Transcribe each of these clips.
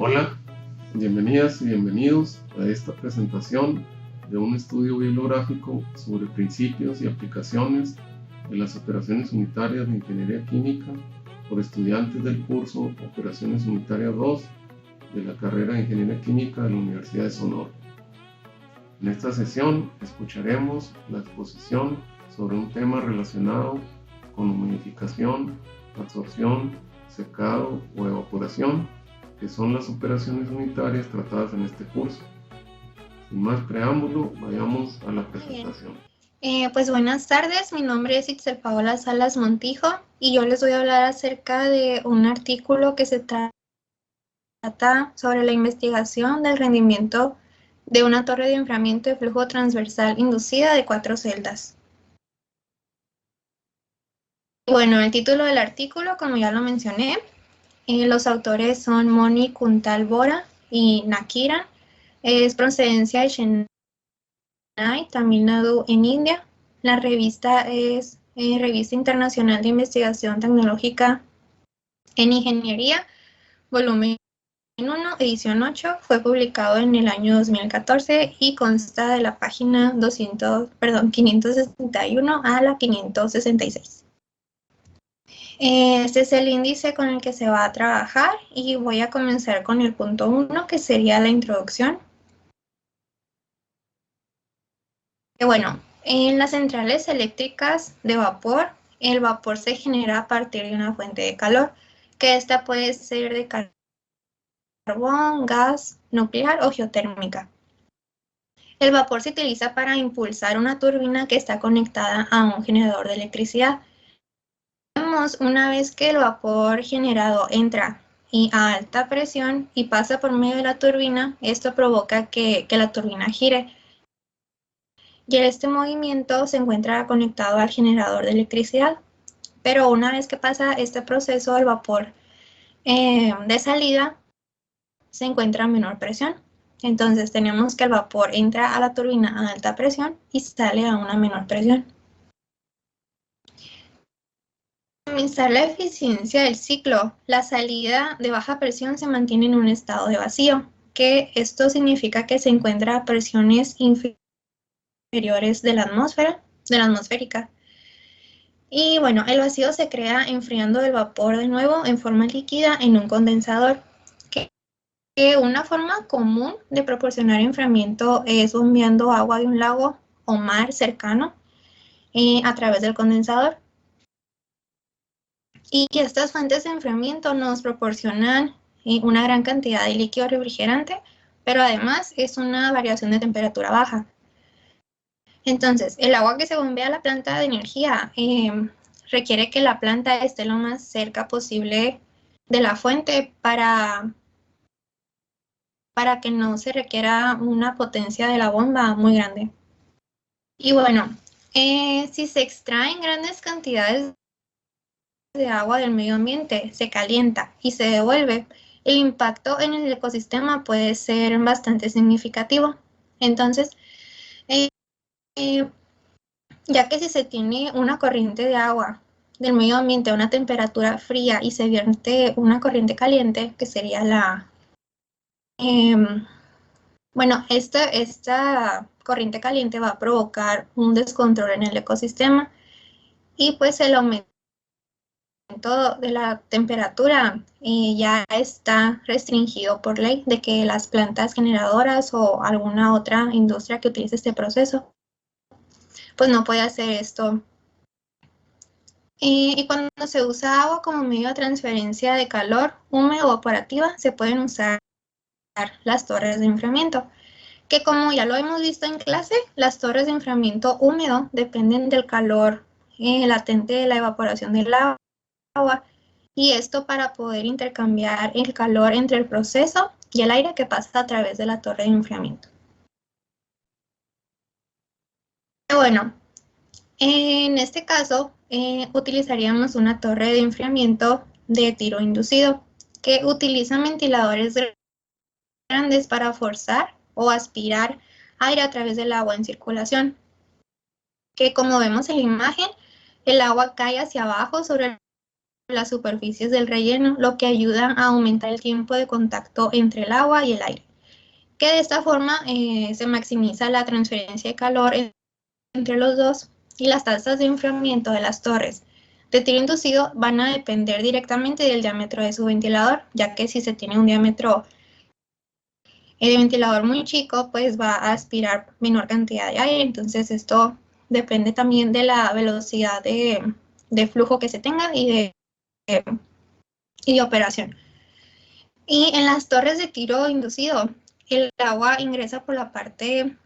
Hola, bienvenidas y bienvenidos a esta presentación de un estudio bibliográfico sobre principios y aplicaciones de las operaciones unitarias de Ingeniería Química por estudiantes del curso Operaciones Unitarias 2 de la carrera de Ingeniería Química de la Universidad de Sonora. En esta sesión escucharemos la exposición sobre un tema relacionado con humidificación, absorción, secado o evaporación, que son las operaciones unitarias tratadas en este curso. Sin más preámbulo, vayamos a la presentación. Pues buenas tardes, mi nombre es Itzel Paola Salas Montijo y yo les voy a hablar acerca de un artículo que se trata sobre la investigación del rendimiento de una torre de enfriamiento de flujo transversal inducida de 4 celdas. Bueno, el título del artículo, como ya lo mencioné, los autores son Moni Kuntal Bora y Nakira. Es procedencia de Chennai, Tamil Nadu, en India. La revista es Revista Internacional de Investigación Tecnológica en Ingeniería, volumen 1, edición 8. Fue publicado en el año 2014 y consta de la página 561 a la 566. Este es el índice con el que se va a trabajar y voy a comenzar con el punto 1, que sería la introducción. Bueno, en las centrales eléctricas de vapor, el vapor se genera a partir de una fuente de calor, que esta puede ser de carbón, gas, nuclear o geotérmica. El vapor se utiliza para impulsar una turbina que está conectada a un generador de electricidad. Una vez que el vapor generado entra a alta presión y pasa por medio de la turbina, esto provoca que la turbina gire. Y este movimiento se encuentra conectado al generador de electricidad. Pero una vez que pasa este proceso, el vapor de salida se encuentra a menor presión. Entonces tenemos que el vapor entra a la turbina a alta presión y sale a una menor presión. Para minimizar la eficiencia del ciclo, la salida de baja presión se mantiene en un estado de vacío, que esto significa que se encuentra a presiones inferiores de la atmosférica. Y bueno, el vacío se crea enfriando el vapor de nuevo en forma líquida en un condensador. Que una forma común de proporcionar enfriamiento es bombeando agua de un lago o mar cercano a través del condensador. Y que estas fuentes de enfriamiento nos proporcionan una gran cantidad de líquido refrigerante, pero además es una variación de temperatura baja. Entonces, el agua que se bombea a la planta de energía requiere que la planta esté lo más cerca posible de la fuente para que no se requiera una potencia de la bomba muy grande. Y bueno, si se extraen grandes cantidades de agua del medio ambiente, se calienta y se devuelve, el impacto en el ecosistema puede ser bastante significativo. Entonces, ya que si se tiene una corriente de agua del medio ambiente a una temperatura fría y se vierte una corriente caliente, que sería bueno, esta corriente caliente va a provocar un descontrol en el ecosistema y pues el aumento de la temperatura ya está restringido por ley de que las plantas generadoras o alguna otra industria que utilice este proceso pues no puede hacer esto. Y cuando se usa agua como medio de transferencia de calor húmedo o evaporativa, se pueden usar las torres de enfriamiento, que como ya lo hemos visto en clase, las torres de enfriamiento húmedo dependen del calor latente de la evaporación del agua, y esto para poder intercambiar el calor entre el proceso y el aire que pasa a través de la torre de enfriamiento. Bueno, en este caso utilizaríamos una torre de enfriamiento de tiro inducido que utiliza ventiladores grandes para forzar o aspirar aire a través del agua en circulación, que como vemos en la imagen, el agua cae hacia abajo sobre las superficies del relleno, lo que ayuda a aumentar el tiempo de contacto entre el agua y el aire, que de esta forma se maximiza la transferencia de calor entre los dos, y las tasas de enfriamiento de las torres de tiro inducido van a depender directamente del diámetro de su ventilador, ya que si se tiene un diámetro de ventilador muy chico, pues va a aspirar menor cantidad de aire. Entonces esto depende también de la velocidad de flujo que se tenga y de operación. Y en las torres de tiro inducido, el agua ingresa por la parte,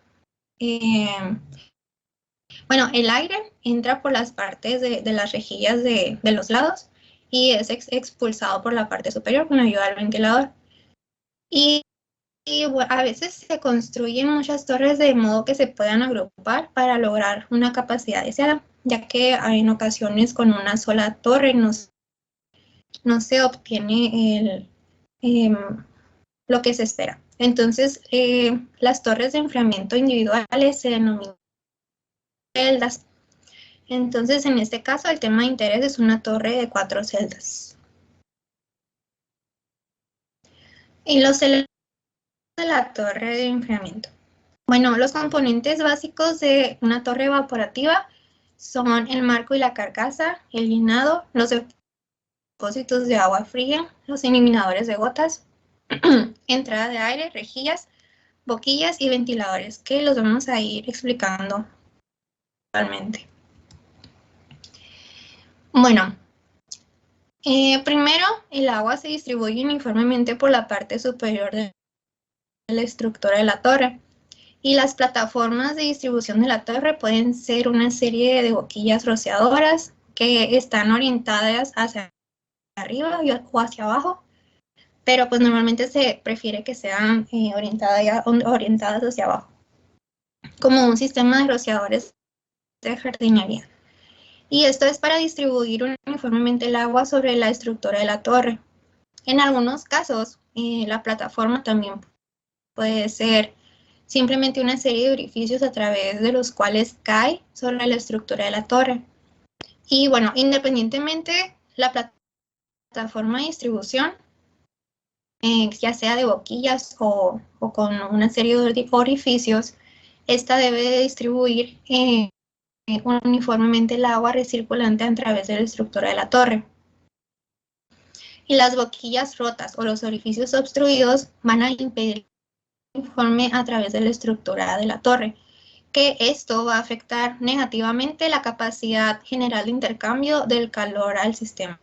bueno, el aire entra por las partes de las rejillas de los lados y es expulsado por la parte superior con ayuda del ventilador. Y bueno, a veces se construyen muchas torres de modo que se puedan agrupar para lograr una capacidad deseada, ya que en ocasiones con una sola torre no se obtiene lo que se espera. Entonces, las torres de enfriamiento individuales se denominan celdas. Entonces, en este caso, el tema de interés es una torre de 4 celdas. Y los elementos de la torre de enfriamiento. Bueno, los componentes básicos de una torre evaporativa son el marco y la carcasa, el llenado, los depósitos de agua fría, los eliminadores de gotas, entrada de aire, rejillas, boquillas y ventiladores, que los vamos a ir explicando actualmente. Bueno, primero el agua se distribuye uniformemente por la parte superior de la estructura de la torre. Y las plataformas de distribución de la torre pueden ser una serie de boquillas rociadoras que están orientadas hacia arriba o hacia abajo, pero pues normalmente se prefiere que sean orientadas hacia abajo, como un sistema de rociadores de jardinería. Y esto es para distribuir uniformemente el agua sobre la estructura de la torre. En algunos casos, la plataforma también puede ser simplemente una serie de orificios a través de los cuales cae sobre la estructura de la torre. Y bueno, independientemente la plataforma de distribución, ya sea de boquillas o con una serie de orificios, esta debe distribuir uniformemente el agua recirculante a través de la estructura de la torre. Y las boquillas rotas o los orificios obstruidos van a impedir uniforme a través de la estructura de la torre, que esto va a afectar negativamente la capacidad general de intercambio del calor al sistema.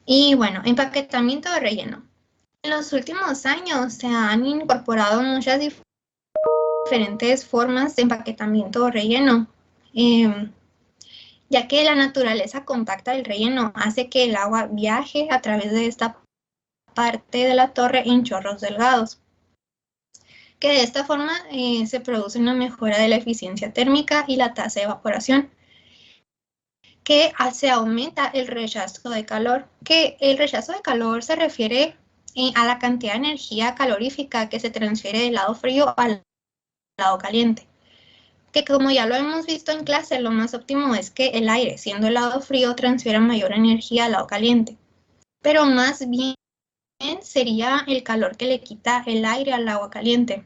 Y bueno, empaquetamiento de relleno. En los últimos años se han incorporado muchas diferentes formas de empaquetamiento de relleno, ya que la naturaleza compacta del relleno hace que el agua viaje a través de esta parte de la torre en chorros delgados, que de esta forma se produce una mejora de la eficiencia térmica y la tasa de evaporación, que se aumenta el rechazo de calor, que el rechazo de calor se refiere a la cantidad de energía calorífica que se transfiere del lado frío al lado caliente, que como ya lo hemos visto en clase, lo más óptimo es que el aire, siendo el lado frío, transfiera mayor energía al lado caliente, pero más bien sería el calor que le quita el aire al agua caliente,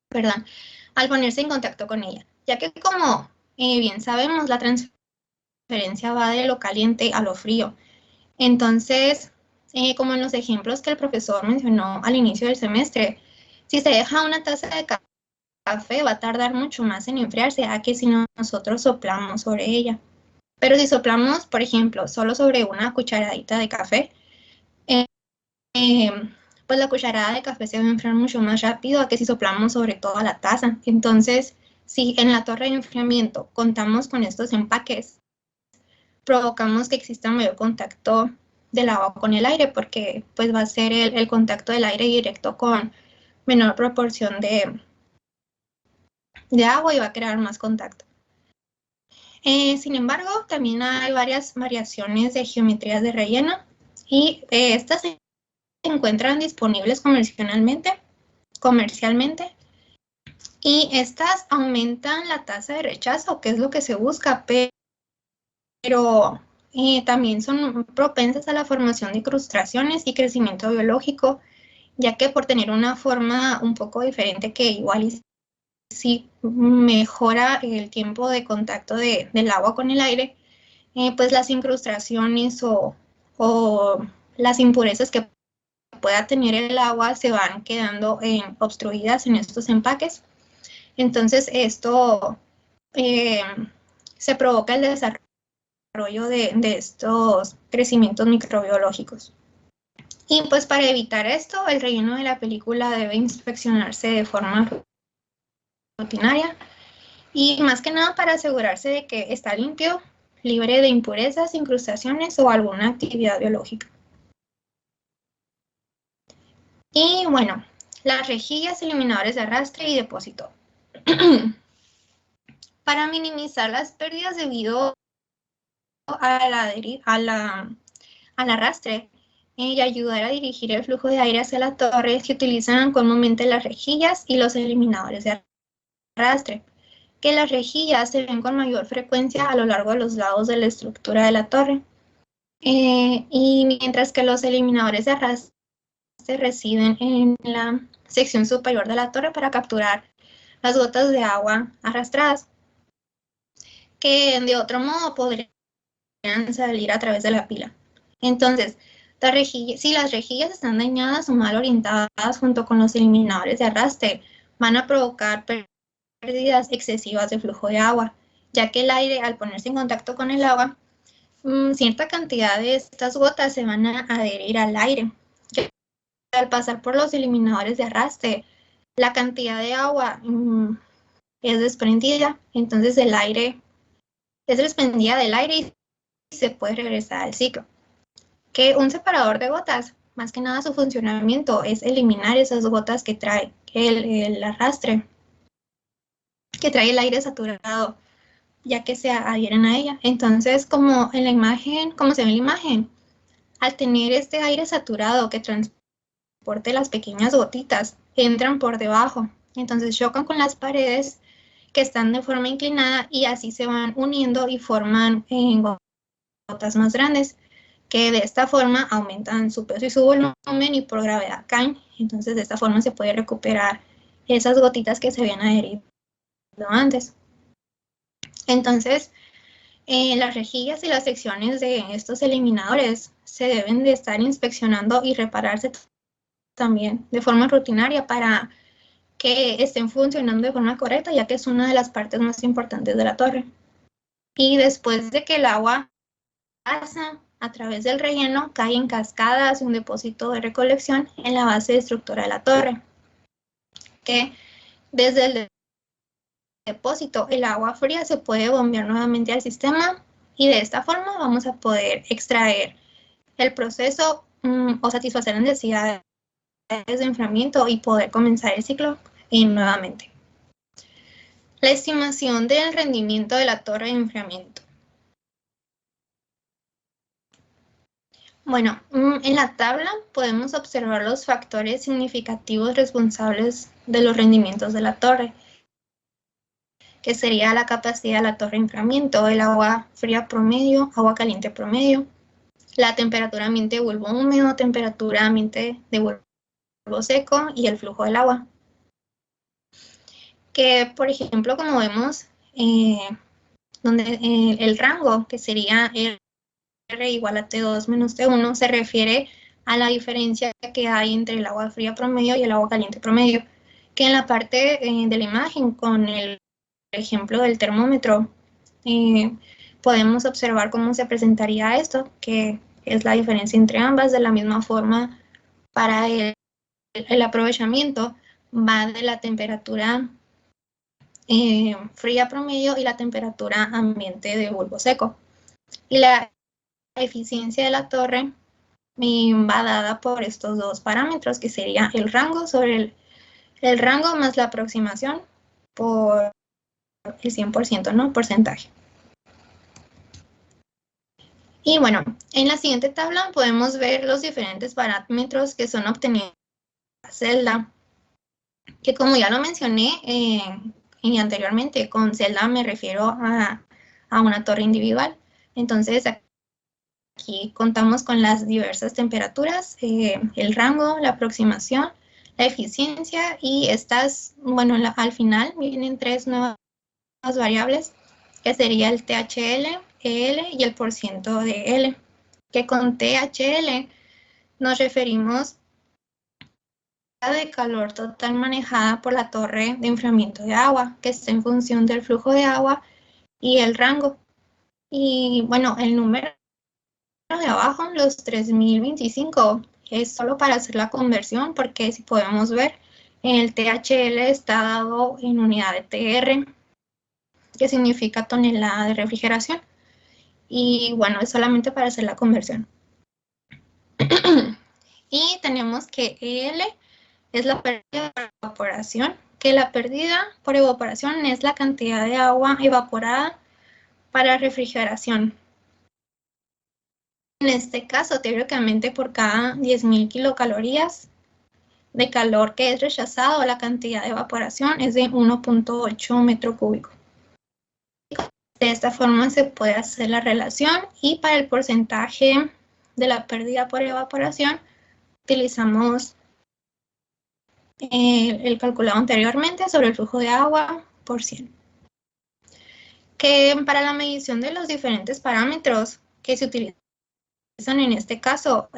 perdón, al ponerse en contacto con ella, ya que como bien sabemos, la transferencia va de lo caliente a lo frío. Entonces, como en los ejemplos que el profesor mencionó al inicio del semestre, si se deja una taza de café va a tardar mucho más en enfriarse a que si nosotros soplamos sobre ella. Pero si soplamos, por ejemplo, solo sobre una cucharadita de café, pues la cucharada de café se va a enfriar mucho más rápido a que si soplamos sobre toda la taza. Entonces, si en la torre de enfriamiento contamos con estos empaques, provocamos que exista mayor contacto del agua con el aire, porque pues va a ser el contacto del aire directo con menor proporción de agua y va a crear más contacto. Sin embargo, también hay varias variaciones de geometrías de relleno y estas se encuentran disponibles comercialmente Y estas aumentan la tasa de rechazo, que es lo que se busca, pero también son propensas a la formación de incrustaciones y crecimiento biológico, ya que por tener una forma un poco diferente que igual sí mejora el tiempo de contacto del agua con el aire, pues las incrustaciones o las impurezas que pueda tener el agua se van quedando obstruidas en estos empaques. Entonces esto se provoca el desarrollo de estos crecimientos microbiológicos. Y pues para evitar esto, el relleno de la película debe inspeccionarse de forma rutinaria y más que nada para asegurarse de que está limpio, libre de impurezas, incrustaciones o alguna actividad biológica. Y bueno, las rejillas, eliminadores de arrastre y depósito. Para minimizar las pérdidas debido al arrastre y ayudar a dirigir el flujo de aire hacia la torre, se utilizan comúnmente las rejillas y los eliminadores de arrastre, que las rejillas se ven con mayor frecuencia a lo largo de los lados de la estructura de la torre, y mientras que los eliminadores de arrastre residen en la sección superior de la torre para capturar las gotas de agua arrastradas, que de otro modo podrían salir a través de la pila. Entonces, si las rejillas están dañadas o mal orientadas junto con los eliminadores de arrastre, van a provocar pérdidas excesivas de flujo de agua, ya que el aire, al ponerse en contacto con el agua, cierta cantidad de estas gotas se van a adherir al aire. Al pasar por los eliminadores de arrastre, la cantidad de agua es desprendida, entonces el aire es desprendida del aire y se puede regresar al ciclo. Que un separador de gotas, más que nada su funcionamiento es eliminar esas gotas que trae el arrastre, que trae el aire saturado, ya que se adhieren a ella. Entonces, como en la imagen, como se ve en la imagen, al tener este aire saturado que transporte las pequeñas gotitas, entran por debajo, entonces chocan con las paredes que están de forma inclinada y así se van uniendo y forman gotas más grandes, que de esta forma aumentan su peso y su volumen y por gravedad caen. Entonces de esta forma se puede recuperar esas gotitas que se habían adherido antes. Entonces las rejillas y las secciones de estos eliminadores se deben de estar inspeccionando y repararse también de forma rutinaria para que estén funcionando de forma correcta, ya que es una de las partes más importantes de la torre. Y después de que el agua pasa a través del relleno, cae en cascada hacia un depósito de recolección en la base de estructura de la torre, que desde el depósito el agua fría se puede bombear nuevamente al sistema y de esta forma vamos a poder extraer el proceso o satisfacer las necesidades de enfriamiento y poder comenzar el ciclo nuevamente. La estimación del rendimiento de la torre de enfriamiento. Bueno, en la tabla podemos observar los factores significativos responsables de los rendimientos de la torre, que sería la capacidad de la torre de enfriamiento, el agua fría promedio, agua caliente promedio, la temperatura ambiente de bulbo húmedo, temperatura ambiente de bulbo seco y el flujo del agua. Que, por ejemplo, como vemos, donde el rango, que sería R igual a T2 menos T1, se refiere a la diferencia que hay entre el agua fría promedio y el agua caliente promedio, que en la parte de la imagen con el ejemplo del termómetro podemos observar cómo se presentaría esto, que es la diferencia entre ambas. De la misma forma, para el aprovechamiento va de la temperatura fría promedio y la temperatura ambiente de bulbo seco. Y la eficiencia de la torre va dada por estos dos parámetros, que sería el rango sobre el rango más la aproximación por el 100%, ¿no? Porcentaje. Y bueno, en la siguiente tabla podemos ver los diferentes parámetros que son obtenidos en la celda. que como ya lo mencioné anteriormente, con celda me refiero a una torre individual. Entonces, aquí contamos con las diversas temperaturas, el rango, la aproximación, la eficiencia y estas, bueno, al final vienen 3 nuevas variables, que sería el THL, EL y el % de L, que con THL nos referimos a de calor total manejada por la torre de enfriamiento de agua, que está en función del flujo de agua y el rango. Y bueno, el número de abajo, los 3025, es solo para hacer la conversión, porque si podemos ver, el THL está dado en unidad de TR, que significa tonelada de refrigeración. Y bueno, es solamente para hacer la conversión. Y tenemos que EL es la pérdida por evaporación, que la pérdida por evaporación es la cantidad de agua evaporada para refrigeración. En este caso, teóricamente, por cada 10.000 kilocalorías de calor que es rechazado, la cantidad de evaporación es de 1.8 metro cúbico. De esta forma se puede hacer la relación, y para el porcentaje de la pérdida por evaporación utilizamos el calculado anteriormente sobre el flujo de agua por 100. Que para la medición de los diferentes parámetros que se utilizan en este caso,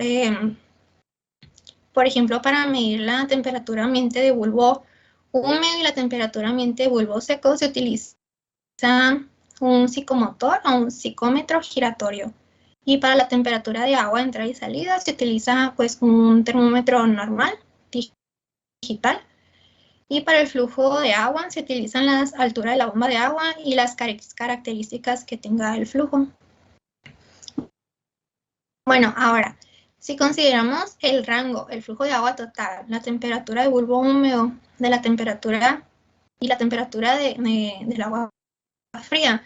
por ejemplo, para medir la temperatura ambiente de bulbo húmedo y la temperatura ambiente de bulbo seco, se utiliza un psicomotor o un psicómetro giratorio. Y para la temperatura de agua de entrada y salida se utiliza pues un termómetro normal, digital. Y para el flujo de agua se utilizan las alturas de la bomba de agua y las características que tenga el flujo. Bueno, ahora, si consideramos el rango, el flujo de agua total, la temperatura de bulbo húmedo, de la temperatura y la temperatura del agua fría,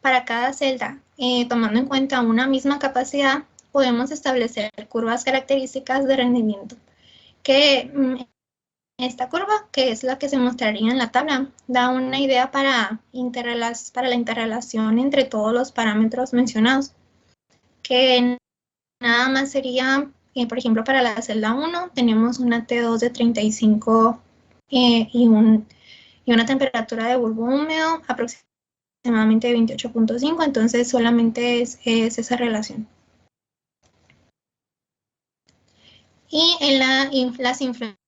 para cada celda, tomando en cuenta una misma capacidad, podemos establecer curvas características de rendimiento, que esta curva, que es la que se mostraría en la tabla, da una idea para la interrelación entre todos los parámetros mencionados, que nada más sería, por ejemplo, para la celda 1 tenemos una T2 de 35 y una temperatura de bulbo húmedo aproximadamente de 28.5, entonces solamente es esa relación. Y en las influencias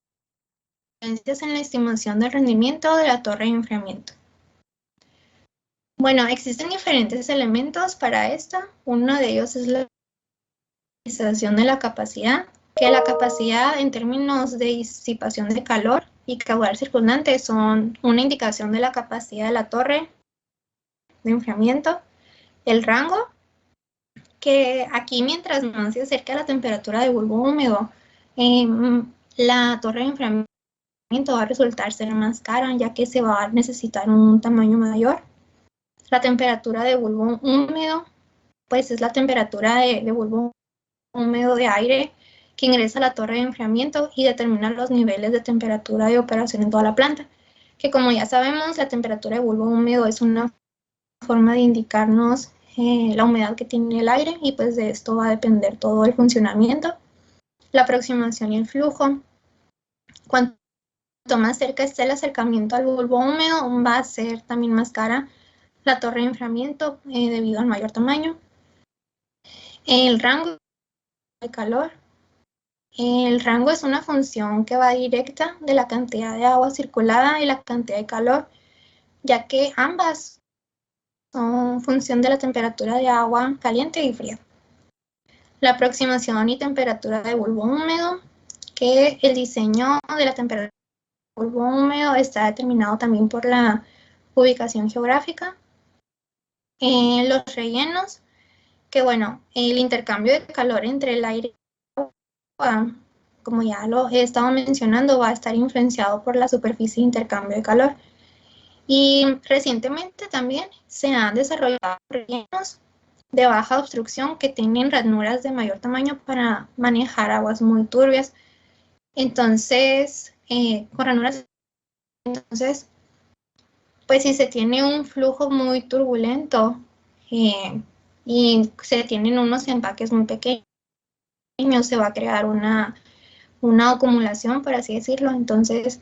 en la estimación del rendimiento de la torre de enfriamiento. Bueno, existen diferentes elementos para esto. Uno de ellos es la de la capacidad, que la capacidad en términos de disipación de calor y caudal circundante son una indicación de la capacidad de la torre de enfriamiento. El rango, que aquí mientras más se acerca a la temperatura de bulbo húmedo, la torre de enfriamiento va a resultar ser más cara, ya que se va a necesitar un tamaño mayor. La temperatura de bulbo húmedo, pues es la temperatura de bulbo húmedo de aire que ingresa a la torre de enfriamiento y determina los niveles de temperatura de operación en toda la planta, que como ya sabemos, la temperatura de bulbo húmedo es una forma de indicarnos la humedad que tiene el aire, y pues de esto va a depender todo el funcionamiento, la aproximación y el flujo. Cuanto más cerca esté el acercamiento al bulbo húmedo, va a ser también más cara la torre de enfriamiento debido al mayor tamaño. El rango de calor. El rango es una función que va directa de la cantidad de agua circulada y la cantidad de calor, ya que ambas son función de la temperatura de agua caliente y fría. La aproximación y temperatura de bulbo húmedo, que el diseño de la temperatura de bulbo húmedo está determinado también por la ubicación geográfica. Los rellenos, que bueno, el intercambio de calor entre el aire y el agua, como ya lo he estado mencionando, va a estar influenciado por la superficie de intercambio de calor. Y recientemente también se han desarrollado rellenos de baja obstrucción que tienen ranuras de mayor tamaño para manejar aguas muy turbias. Entonces, con ranuras Entonces, pues si se tiene un flujo muy turbulento y se tienen unos empaques muy pequeños, se va a crear una acumulación, por así decirlo. Entonces,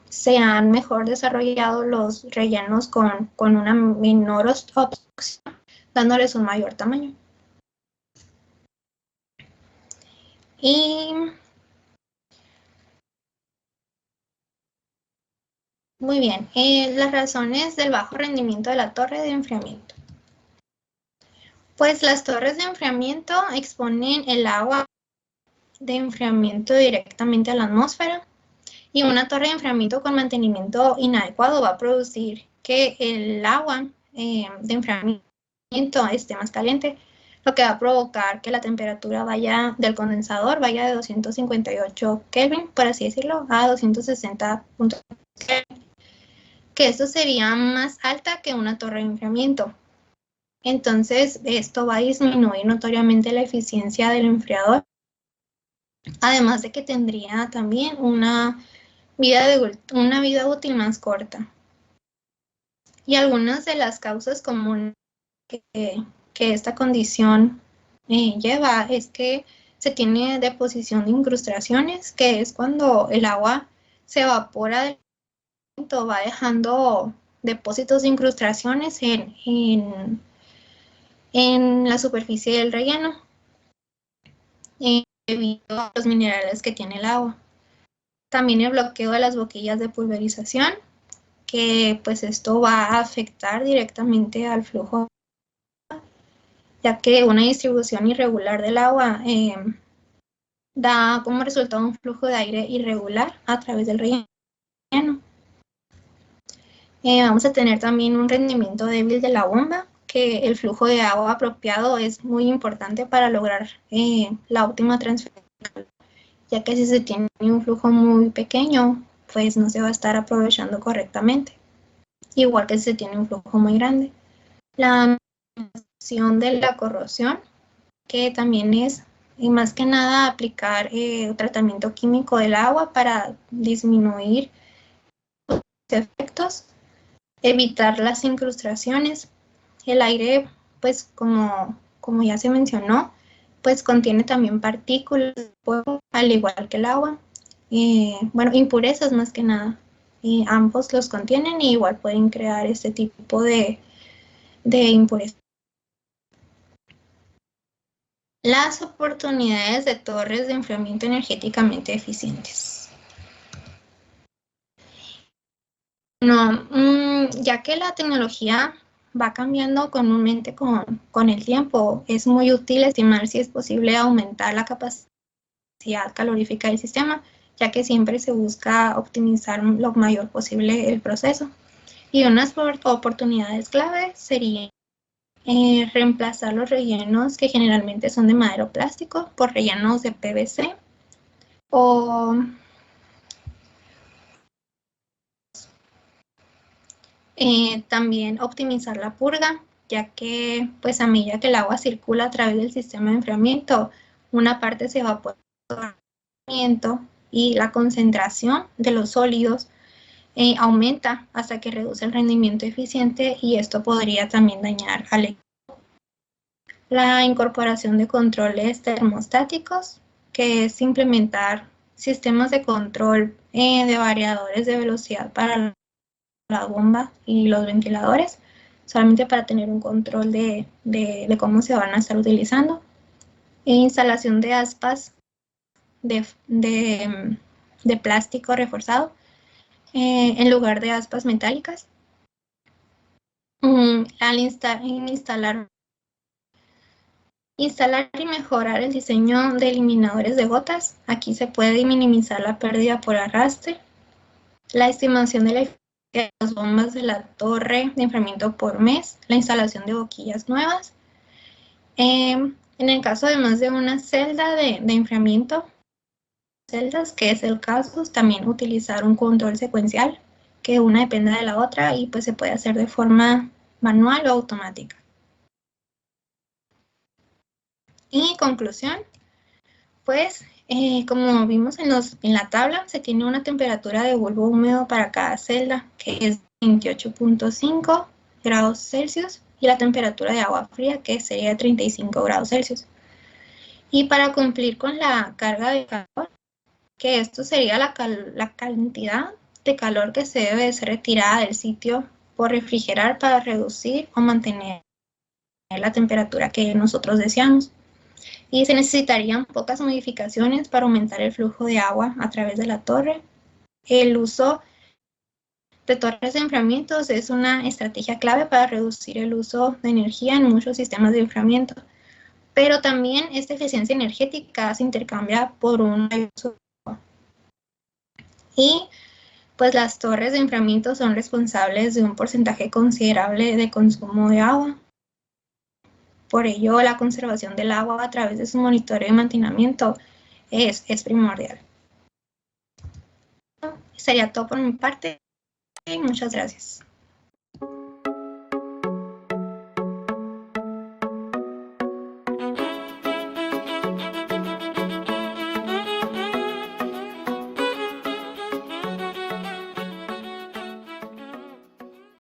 se han mejor desarrollado los rellenos con una menor obstrucción, dándoles un mayor tamaño. Y muy bien, las razones del bajo rendimiento de la torre de enfriamiento. Pues las torres de enfriamiento exponen el agua de enfriamiento directamente a la atmósfera, y una torre de enfriamiento con mantenimiento inadecuado va a producir que el agua de enfriamiento esté más caliente, lo que va a provocar que la temperatura del condensador vaya de 258 Kelvin, por así decirlo, a 260 Kelvin, que esto sería más alta que una torre de enfriamiento. Entonces, esto va a disminuir notoriamente la eficiencia del enfriador, además de que tendría también una vida útil más corta. Y algunas de las causas comunes que esta condición lleva es que se tiene deposición de incrustaciones, que es cuando el agua se evapora del elemento, va dejando depósitos de incrustaciones en la superficie del relleno, debido a los minerales que tiene el agua. También el bloqueo de las boquillas de pulverización, que pues esto va a afectar directamente al flujo, ya que una distribución irregular del agua da como resultado un flujo de aire irregular a través del relleno. Vamos a tener también un rendimiento débil de la bomba, que el flujo de agua apropiado es muy importante para lograr la óptima transferencia, ya que si se tiene un flujo muy pequeño, pues no se va a estar aprovechando correctamente, igual que si se tiene un flujo muy grande. La acción de la corrosión, que también es más que nada aplicar tratamiento químico del agua para disminuir los efectos, evitar las incrustaciones. El aire, pues como ya se mencionó, pues contiene también partículas de polvo, al igual que el agua. Bueno, impurezas más que nada. Ambos los contienen y igual pueden crear este tipo de impurezas. Las oportunidades de torres de enfriamiento energéticamente eficientes. No, ya que la tecnología va cambiando comúnmente con el tiempo, es muy útil estimar si es posible aumentar la capacidad calorífica del sistema, ya que siempre se busca optimizar lo mayor posible el proceso. Y unas oportunidades clave serían reemplazar los rellenos que generalmente son de madera o plástico por rellenos de PVC, o también optimizar la purga, ya que pues a medida que el agua circula a través del sistema de enfriamiento, una parte se evapora y la concentración de los sólidos aumenta hasta que reduce el rendimiento eficiente, y esto podría también dañar al equipo. La incorporación de controles termostáticos, que es implementar sistemas de control de variadores de velocidad para la bomba y los ventiladores, solamente para tener un control de cómo se van a estar utilizando. Instalación de aspas de plástico reforzado en lugar de aspas metálicas. Al instalar y mejorar el diseño de eliminadores de gotas. Aquí se puede minimizar la pérdida por arrastre. La estimación de la eficiencia de las bombas de la torre de enfriamiento por mes. La instalación de boquillas nuevas. En el caso de más de una celda de enfriamiento, celdas, que es el caso, también utilizar un control secuencial, que una dependa de la otra y pues se puede hacer de forma manual o automática. Y conclusión, pues Como vimos en la tabla, se tiene una temperatura de bulbo húmedo para cada celda, que es 28.5 grados Celsius, y la temperatura de agua fría, que sería 35 grados Celsius. Y para cumplir con la carga de calor, que esto sería la cantidad de calor que se debe ser retirada del sitio por refrigerar para reducir o mantener la temperatura que nosotros deseamos. Y se necesitarían pocas modificaciones para aumentar el flujo de agua a través de la torre. El uso de torres de enfriamiento es una estrategia clave para reducir el uso de energía en muchos sistemas de enfriamiento, pero también esta eficiencia energética se intercambia por un uso de agua. Y pues las torres de enfriamiento son responsables de un porcentaje considerable de consumo de agua. Por ello, la conservación del agua a través de su monitoreo y mantenimiento es primordial. Sería todo por mi parte y muchas gracias.